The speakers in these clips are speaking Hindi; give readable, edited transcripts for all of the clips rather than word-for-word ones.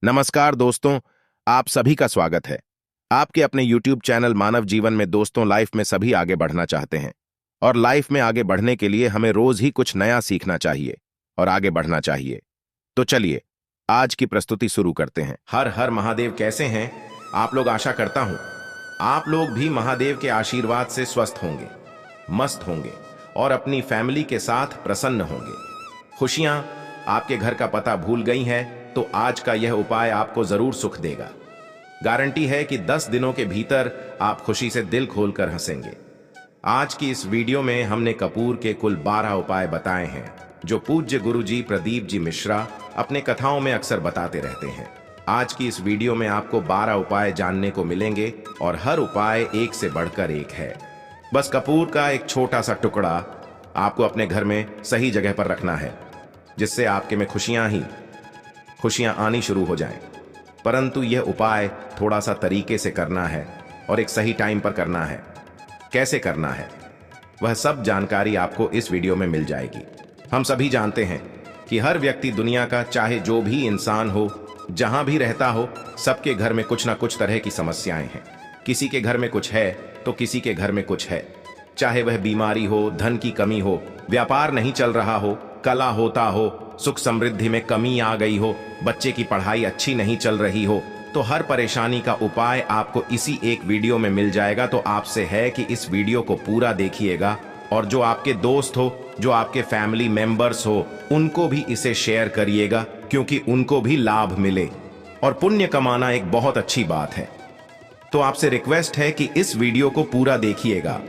नमस्कार दोस्तों, आप सभी का स्वागत है। आपके अपने YouTube चैनल मानव जीवन में दोस्तों, लाइफ में सभी आगे बढ़ना चाहते हैं और लाइफ में आगे बढ़ने के लिए हमें रोज ही कुछ नया सीखना चाहिए और आगे बढ़ना चाहिए। तो चलिए आज की प्रस्तुति शुरू करते हैं। हर हर महादेव। कैसे हैं आप लोग? आशा करता हूं आप लोग भी महादेव के आशीर्वाद से स्वस्थ होंगे, मस्त होंगे और अपनी फैमिली के साथ प्रसन्न होंगे। खुशियां आपके घर का पता भूल गई हैं तो आज का यह उपाय आपको जरूर सुख देगा। गारंटी है कि 10 दिनों के भीतर आप खुशी से दिल खोलकर हंसेंगे। आज की इस वीडियो में हमने कपूर के कुल 12 उपाय बताए हैं जो पूज्य गुरुजी प्रदीप जी मिश्रा अपने कथाओं में अक्सर बताते रहते हैं। आज की इस वीडियो में आपको 12 उपाय जानने को मिलेंगे और हर उपाय एक से बढ़कर एक है। बस कपूर का एक छोटा सा टुकड़ा आपको अपने घर में सही जगह पर रखना है, जिससे आपके में खुशियां आनी शुरू हो जाएं। परंतु यह उपाय थोड़ा सा तरीके से करना है और एक सही टाइम पर करना है। कैसे करना है वह सब जानकारी आपको इस वीडियो में मिल जाएगी। हम सभी जानते हैं कि हर व्यक्ति दुनिया का, चाहे जो भी इंसान हो, जहां भी रहता हो, सबके घर में कुछ ना कुछ तरह की समस्याएं हैं। किसी के घर में कुछ है तो किसी के घर में कुछ है। चाहे वह बीमारी हो, धन की कमी हो, व्यापार नहीं चल रहा हो, कला होता हो, सुख समृद्धि में कमी आ गई हो, बच्चे की पढ़ाई अच्छी नहीं चल रही हो, तो हर परेशानी का उपाय आपको इसी एक वीडियो में मिल जाएगा। तो आपसे है कि इस वीडियो को पूरा देखिएगा और जो आपके दोस्त हो, जो आपके फैमिली मेंबर्स हो, उनको भी इसे शेयर करिएगा, क्योंकि उनको भी लाभ मिले। और पुण्य कमाना एक बहुत अच्छी बात है। तो आपसे रिक्वेस्ट है कि इस वीडियो को पूरा देखिएगा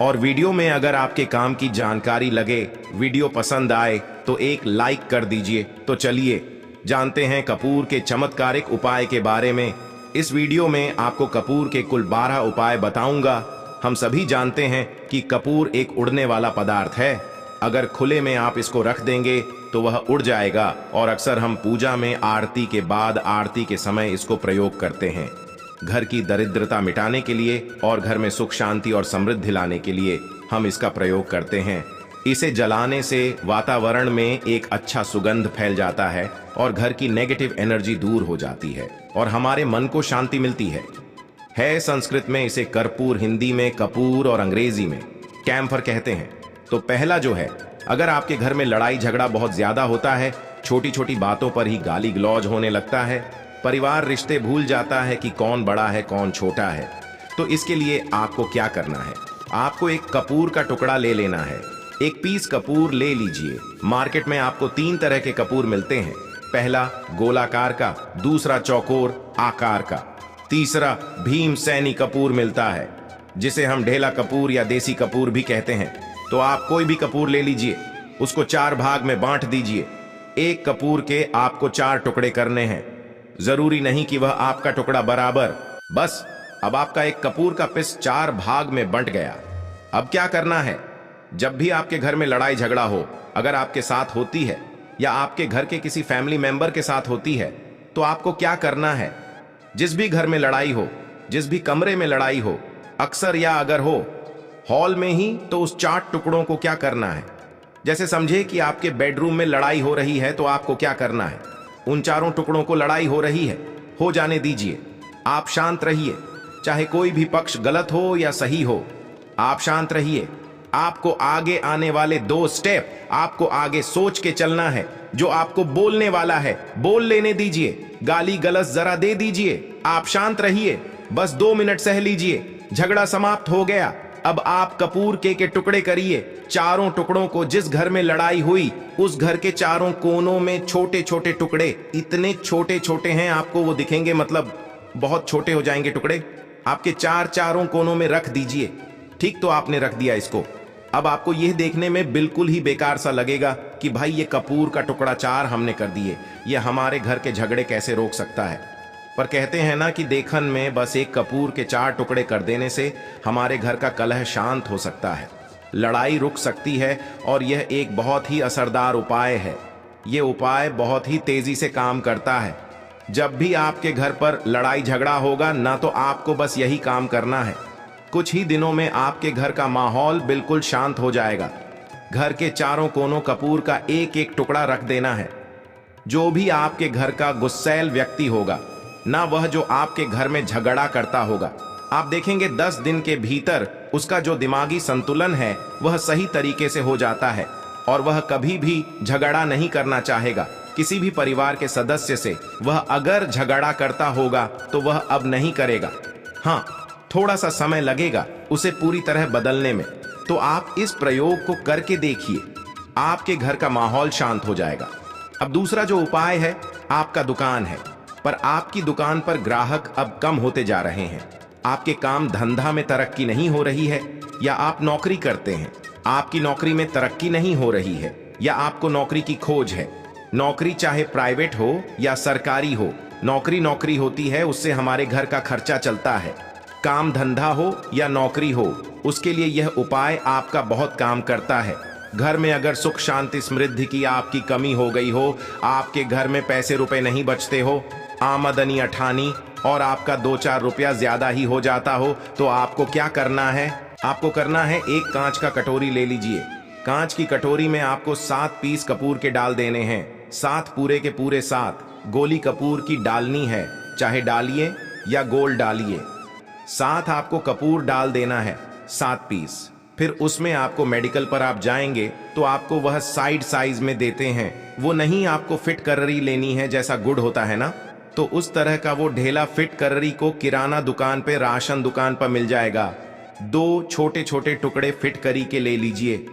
और वीडियो में अगर आपके काम की जानकारी लगे, वीडियो पसंद आए तो एक लाइक कर दीजिए। तो चलिए जानते हैं कपूर के चमत्कारिक उपाय के बारे में। इस वीडियो में आपको कपूर के कुल 12 उपाय बताऊंगा। हम सभी जानते हैं कि कपूर एक उड़ने वाला पदार्थ है। अगर खुले में आप इसको रख देंगे तो वह उड़ जाएगा और अक्सर हम पूजा में आरती के बाद, आरती के समय इसको प्रयोग करते हैं। घर की दरिद्रता मिटाने के लिए और घर में सुख शांति और समृद्धि लाने के लिए हम इसका प्रयोग करते हैं। इसे जलाने से वातावरण में एक अच्छा सुगंध फैल जाता है और घर की नेगेटिव एनर्जी दूर हो जाती है और हमारे मन को शांति मिलती है। संस्कृत में इसे कर्पूर, हिंदी में कपूर और अंग्रेजी में कैम्फर कहते हैं। तो पहला जो है, अगर आपके घर में लड़ाई झगड़ा बहुत ज्यादा होता है, छोटी छोटी बातों पर ही गाली गलौज होने लगता है, परिवार रिश्ते भूल जाता है कि कौन बड़ा है कौन छोटा है, तो इसके लिए आपको क्या करना है? आपको एक कपूर का टुकड़ा ले लेना है। एक पीस कपूर ले लीजिए। मार्केट में आपको 3 तरह के कपूर मिलते हैं। पहला गोलाकार का, दूसरा चौकोर आकार का, तीसरा भीम सैनी कपूर मिलता है, जिसे हम ढेला कपूर या देसी कपूर भी कहते हैं। तो आप कोई भी कपूर ले लीजिए, उसको 4 भाग में बांट दीजिए। एक कपूर के आपको 4 टुकड़े करने हैं। जरूरी नहीं कि वह आपका टुकड़ा बराबर। बस अब आपका एक कपूर का पिस 4 भाग में बंट गया। अब क्या करना है? जब भी आपके घर में लड़ाई झगड़ा हो, अगर आपके साथ होती है या आपके घर के किसी फैमिली मेंबर के साथ होती है, तो आपको क्या करना है? जिस भी घर में लड़ाई हो, जिस भी कमरे में लड़ाई हो, अक्सर या अगर हो हॉल में ही, तो उस 4 टुकड़ों को क्या करना है? जैसे समझे कि आपके बेडरूम में लड़ाई हो रही है, तो आपको क्या करना है? उन 4 टुकड़ों को लड़ाई हो रही है, हो जाने दीजिए। आप शांत रहिए, चाहे कोई भी पक्ष गलत हो या सही हो, आप शांत रहिए। आपको आगे आने वाले 2 स्टेप आपको आगे सोच के चलना है। जो आपको बोलने वाला है बोल लेने दीजिए, गाली गलौज जरा दे दीजिए। आप शांत रहिए, बस 2 मिनट सह लीजिए। झगड़ा समाप्त हो गया। अब आप कपूर के टुकड़े करिए। 4 टुकड़ों को, जिस घर में लड़ाई हुई उस घर के 4 कोनों में छोटे छोटे टुकड़े, इतने छोटे छोटे हैं आपको वो दिखेंगे, मतलब बहुत छोटे हो जाएंगे टुकड़े, आपके 4 कोनों में रख दीजिए। ठीक, तो आपने रख दिया इसको। अब आपको यह देखने में बिल्कुल ही बेकार सा लगेगा कि भाई ये कपूर का टुकड़ा 4 हमने कर दिए, ये हमारे घर के झगड़े कैसे रोक सकता है? पर कहते हैं ना कि देखन में बस एक कपूर के 4 टुकड़े कर देने से हमारे घर का कलह शांत हो सकता है, लड़ाई रुक सकती है। और यह एक बहुत ही असरदार उपाय है। यह उपाय बहुत ही तेजी से काम करता है। जब भी आपके घर पर लड़ाई झगड़ा होगा ना, तो आपको बस यही काम करना है। कुछ ही दिनों में आपके घर का माहौल बिल्कुल शांत हो जाएगा। घर के 4 कोनों कपूर का एक एक टुकड़ा रख देना है। जो भी आपके घर का गुस्सैल व्यक्ति होगा, ना वह जो आपके घर में झगड़ा करता होगा, आप देखेंगे 10 दिन के भीतर उसका जो दिमागी संतुलन है वह सही तरीके से हो जाता है और वह कभी भी झगड़ा नहीं करना चाहेगा। किसी भी परिवार के सदस्य से वह अगर झगड़ा करता होगा तो वह अब नहीं करेगा। हाँ, थोड़ा सा समय लगेगा उसे पूरी तरह बदलने में। तो आप इस प्रयोग को करके देखिए, आपके घर का माहौल शांत हो जाएगा। अब दूसरा जो उपाय है, आपका दुकान है, पर आपकी दुकान पर ग्राहक अब कम होते जा रहे हैं। आपके काम धंधा में तरक्की नहीं हो रही है, या आप नौकरी करते हैं, आपकी नौकरी में तरक्की नहीं हो रही है, या आपको नौकरी की खोज है। नौकरी चाहे प्राइवेट हो या सरकारी हो, नौकरी नौकरी होती है, उससे हमारे घर का खर्चा चलता है। काम धंधा हो या नौकरी हो, उसके लिए यह उपाय आपका बहुत काम करता है। घर में अगर सुख शांति समृद्धि की आपकी कमी हो गई हो, आपके घर में पैसे रुपए नहीं बचते हो, आमदनी अठानी और आपका 2-4 रुपया ज्यादा ही हो जाता हो, तो आपको क्या करना है? आपको करना है, एक कांच का कटोरी ले लीजिए। कांच की कटोरी में आपको 7 पीस कपूर के डाल देने हैं। 7 पूरे के पूरे 7 गोली कपूर की डालनी है, चाहे डालिए या गोल डालिए। 7 आपको कपूर डाल देना है, 7 पीस। फिर उसमें आपको मेडिकल पर आप जाएंगे तो आपको वह साइड साइज में देते हैं। वो नहीं आपको फिट कररी लेनी है, जैसा गुड़ होता है ना, तो उस तरह का वो ढेला फिट कररी को किराना दुकान पे, राशन दुकान पर मिल जाएगा। 2 छोटे छोटे टुकड़े फिट करी के ले लीजिए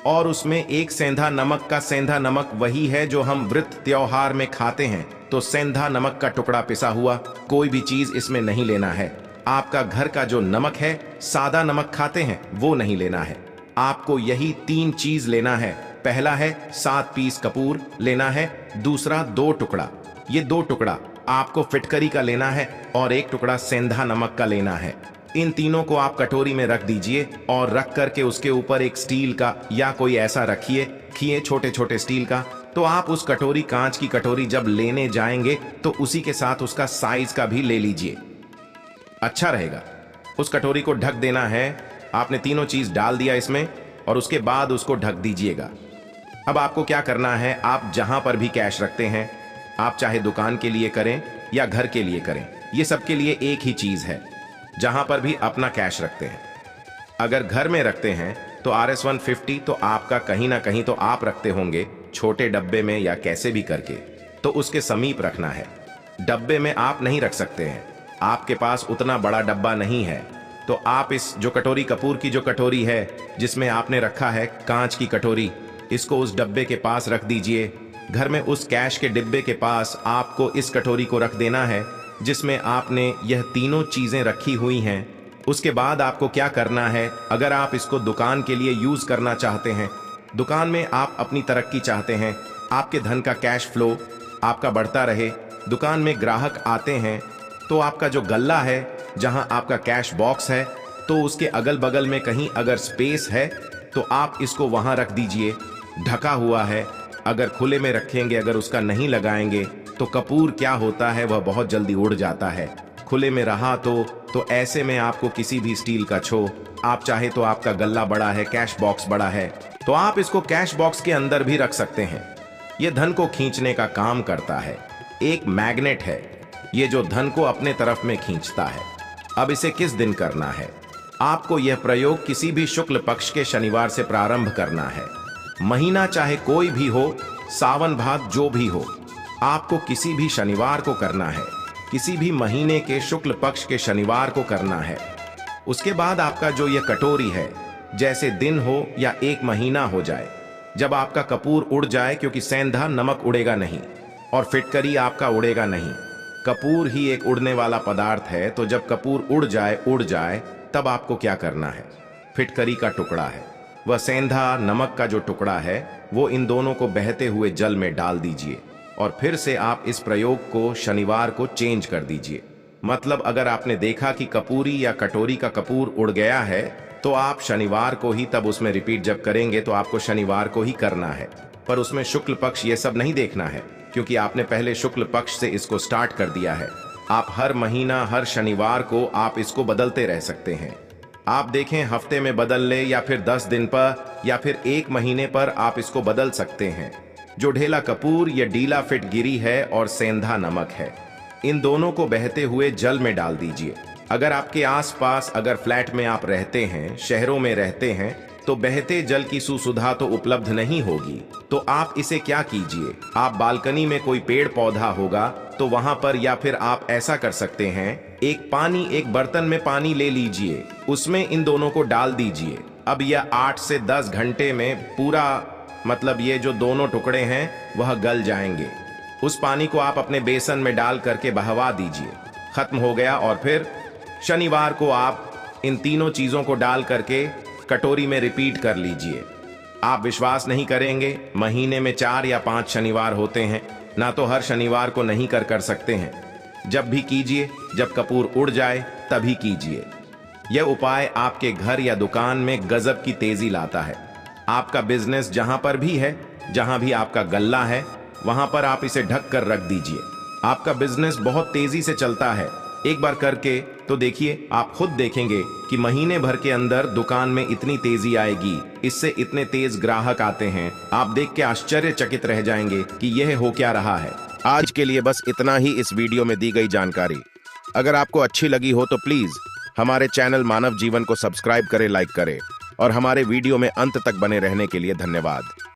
और उसमें एक सेंधा नमक का, सेंधा नमक वही है जो हम व्रत त्योहार में खाते हैं, तो सेंधा नमक का टुकड़ा पिसा हुआ, कोई भी चीज इसमें नहीं लेना है। आपका घर का जो नमक है, सादा नमक खाते हैं, वो नहीं लेना है। आपको यही 3 चीज लेना है। पहला है 7 पीस कपूर लेना है, दूसरा 2 टुकड़ा, ये 2 टुकड़ा आपको फिटकरी का लेना है और 1 टुकड़ा सेंधा नमक का लेना है। इन तीनों को आप कटोरी में रख दीजिए और रख करके उसके ऊपर एक स्टील का या कोई ऐसा रखिए छोटे छोटे स्टील का। तो आप उस कटोरी, कांच की कटोरी जब लेने जाएंगे तो उसी के साथ उसका साइज का भी ले लीजिए, अच्छा रहेगा। उस कटोरी को ढक देना है। आपने तीनों चीज डाल दिया इसमें और उसके बाद उसको ढक दीजिएगा। अब आपको क्या करना है, आप जहां पर भी कैश रखते हैं, आप चाहे दुकान के लिए करें या घर के लिए करें, ये सबके लिए एक ही चीज है। जहां पर भी अपना कैश रखते हैं, अगर घर में रखते हैं तो RS-150 तो आपका कहीं ना कहीं तो आप रखते होंगे, छोटे डब्बे में या कैसे भी करके, तो उसके समीप रखना है। डब्बे में आप नहीं रख सकते हैं, आपके पास उतना बड़ा डब्बा नहीं है, तो आप इस जो कटोरी, कपूर की जो कटोरी है जिसमें आपने रखा है कांच की कटोरी, इसको उस डब्बे के पास रख दीजिए। घर में उस कैश के डिब्बे के पास आपको इस कटोरी को रख देना है जिसमें आपने यह तीनों चीजें रखी हुई हैं। उसके बाद आपको क्या करना है, अगर आप इसको दुकान के लिए यूज करना चाहते हैं, दुकान में आप अपनी तरक्की चाहते हैं, आपके धन का कैश फ्लो आपका बढ़ता रहे, दुकान में ग्राहक आते हैं, तो आपका जो गल्ला है जहां आपका कैश बॉक्स है, तो उसके अगल बगल में कहीं अगर स्पेस है तो आप इसको वहां रख दीजिए, ढका हुआ है। अगर खुले में रखेंगे, अगर उसका नहीं लगाएंगे तो कपूर क्या होता है, वह बहुत जल्दी उड़ जाता है। खुले में रहा तो ऐसे में आपको किसी भी स्टील का छो, आप चाहे तो आपका गल्ला बड़ा है, कैश बॉक्स बड़ा है, तो आप इसको कैश बॉक्स के अंदर भी रख सकते हैं। यह धन को खींचने का काम करता है, एक मैग्नेट है ये जो धन को अपने तरफ में खींचता है। अब इसे किस दिन करना है? आपको यह प्रयोग किसी भी शुक्ल पक्ष के शनिवार से प्रारंभ करना है। महीना चाहे कोई भी हो, सावन भाद जो भी हो, आपको किसी भी शनिवार को करना है, किसी भी महीने के शुक्ल पक्ष के शनिवार को करना है। उसके बाद आपका जो यह कटोरी है, जैसे दिन हो या 1 महीना हो जाए, जब आपका कपूर उड़ जाए, क्योंकि सेंधा नमक उड़ेगा नहीं और फिटकरी आपका उड़ेगा नहीं, कपूर ही एक उड़ने वाला पदार्थ है, तो जब कपूर उड़ जाए तब आपको क्या करना है, फिटकरी का टुकड़ा है, वह सेंधा नमक का जो टुकड़ा है, वो इन दोनों को बहते हुए जल में डाल दीजिए और फिर से आप इस प्रयोग को शनिवार को चेंज कर दीजिए। मतलब अगर आपने देखा कि कपूरी या कटोरी का कपूर उड़ गया है, तो आप शनिवार को ही, तब उसमें रिपीट जब करेंगे तो आपको शनिवार को ही करना है। पर उसमें शुक्ल पक्ष ये सब नहीं देखना है, क्योंकि आपने पहले शुक्ल पक्ष से इसको स्टार्ट कर दिया है। आप हर महीना, हर शनिवार को आप इसको बदलते रह सकते हैं। आप देखें, हफ्ते में बदल ले या फिर 10 दिन पर या फिर 1 महीने पर आप इसको बदल सकते हैं। जो ढेला कपूर या डीला फिटगिरी है और सेंधा नमक है। इन दोनों को बहते हुए जल में डाल दीजिए। अगर आपके आसपास अगर फ्लैट में आप रहते हैं, शहरों में रहते हैं, तो बहते जल की सुविधा तो उपलब्ध नहीं होगी। तो आप इसे क्या कीजिए, आप बालकनी में कोई पेड़ पौधा होगा तो वहां पर, या फिर आप ऐसा कर सकते हैं, एक बर्तन में पानी ले लीजिए, उसमें इन दोनों को डाल दीजिए। अब यह 8 से 10 घंटे में पूरा, मतलब ये जो दोनों टुकड़े हैं वह गल जाएंगे। उस पानी को आप अपने बेसन में डाल करके बहवा दीजिए। खत्म हो गया। और फिर शनिवार को आप इन तीनों चीजों को डाल करके कटोरी में रिपीट कर लीजिए। आप विश्वास नहीं करेंगे, महीने में 4 या 5 शनिवार होते हैं, ना तो हर शनिवार को नहीं कर सकते हैं। जब भी कीजिए, जब कपूर उड़ जाए तभी कीजिए। यह उपाय आपके घर या दुकान में गजब की तेजी लाता है। आपका बिजनेस जहां पर भी है, जहां भी आपका गल्ला है, वहां पर आप इसे ढक कर रख दीजिए। आपका बिजनेस बहुत तेजी से चलता है। एक बार करके तो देखिए, आप खुद देखेंगे कि महीने भर के अंदर दुकान में इतनी तेजी आएगी, इससे इतने तेज ग्राहक आते हैं, आप देख के आश्चर्यचकित रह जाएंगे कि यह हो क्या रहा है। आज के लिए बस इतना ही इस वीडियो में दी गई जानकारी। अगर आपको अच्छी लगी हो तो प्लीज हमारे चैनल मानव जीवन को सब्सक्राइब करें, लाइक करें, और हमारे वीडियो में अंत तक बने रहने के लिए धन्यवाद।